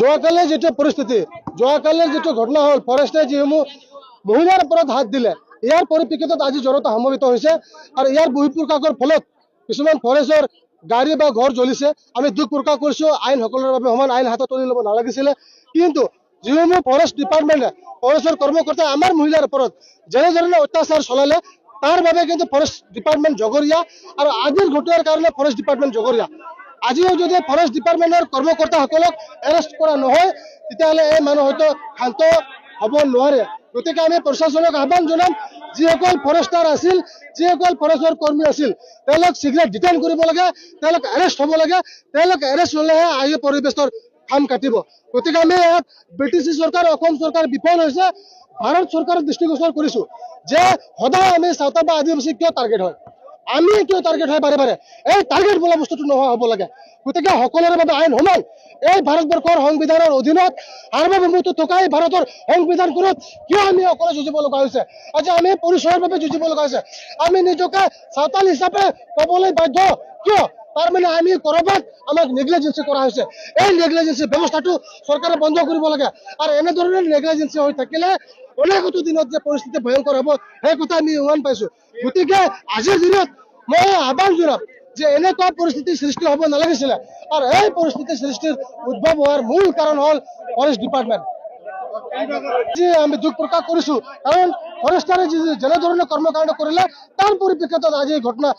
যোৱাকালি যেটো পৰিস্থিতি যোৱাকালিৰ যেটো ঘটনা হল ফৰেষ্টে যিসমূহ মহিলাৰ ওপৰত হাত দিলে ইয়াৰ পৰিপ্ৰেক্ষিতত আজি জনতা সমবেত হৈছে আৰু ইয়াৰ বহিঃপ্ৰকাশৰ ফলত কিছুমান ফৰেষ্টৰ গাড়ী বা ঘৰ জ্বলিছে আমি দুখ প্ৰকাশ কৰিছো আইন সকলৰ বাবে সমান আইন হাতত তুলি ল'ব নালাগিছিলে কিন্তু যিসমূহ ফৰেষ্ট ডিপাৰ্টমেণ্টে ফৰেষ্টৰ কৰ্মকৰ্তা আমাৰ মহিলাৰ ওপৰত যেনে অত্যাচাৰ চলালে তাৰ বাবে কিন্তু ফৰেষ্ট ডিপাৰ্টমেণ্ট জগৰীয়া আৰু আজিৰ ঘটনাৰ কাৰণে ফৰেষ্ট ডিপাৰ্টমেণ্ট জগৰীয়া আজিও যদি ফৰেষ্ট ডিপাৰ্টমেণ্টৰ কৰ্মকৰ্তাসকলক এৰেষ্ট কৰা নহয় তেতিয়াহ'লে এই মানুহ হয়তো শান্ত হ'ব নোৱাৰে গতিকে আমি প্ৰশাসনক আহ্বান জনাম যিসকল ফৰেষ্টাৰ আছিল যিসকল ফৰেষ্টৰ কৰ্মী আছিল তেওঁলোক শীঘ্ৰে ডিটেইন কৰিব লাগে তেওঁলোক এৰেষ্ট হ'ব লাগে তেওঁলোক এৰেষ্ট হ'লেহে আহি পৰিৱেশৰ খাম কাটিব গতিকে আমি ইয়াত ব্ৰিটিছ চৰকাৰ অসম চৰকাৰ বিফল হৈছে ভাৰত চৰকাৰৰ দৃষ্টিগোচৰ কৰিছোঁ যে সদায় আমি চাওতা বা আদিবাসী কিয় টাৰ্গেট হয় আমি কিয় টাৰ্গেট হয় বাৰে বাৰে এই টাৰ্গেট বোলা বস্তুটো নোহোৱা হ'ব লাগে গতিকে সকলোৰে বাবে আইন সমান এই ভাৰতবৰ্ষৰ সংবিধানৰ অধীনত সাৰ্বভৌমত্ব থকা এই ভাৰতৰ সংবিধানখনত কিয় আমি অকলে যুঁজিব লগা হৈছে আজি আমি পৰিচয়ৰ বাবে যুঁজিব লগা হৈছে আমি নিজকে চাওতাল হিচাপে ক'বলৈ বাধ্য কিয় তাৰমানে আমি ক'ৰবাত আমাক নেগলিজেন্সি কৰা হৈছে এই নেগলিজেন্সি ব্যৱস্থাটো চৰকাৰে বন্ধ কৰিব লাগে আৰু এনেধৰণৰ নেগলিজেন্সি হৈ থাকিলে অনেকতো দিনত যে পৰিস্থিতি ভয়ংকৰ হ'ব সেই কথা আমি উমান পাইছোঁ গতিকে আজিৰ দিনত মই আহ্বান জনাম যে এনেকুৱা পৰিস্থিতিৰ সৃষ্টি হ'ব নালাগিছিলে আৰু এই পৰিস্থিতিৰ সৃষ্টিৰ উদ্ভৱ হোৱাৰ মূল কাৰণ হ'ল ফৰেষ্ট ডিপাৰ্টমেণ্ট যি আমি দুখ প্ৰকাশ কৰিছোঁ কাৰণ ফৰেষ্টাৰে যেনেধৰণৰ কৰ্মকাণ্ড কৰিলে তাৰ পৰিপ্ৰেক্ষিতত আজি ঘটনা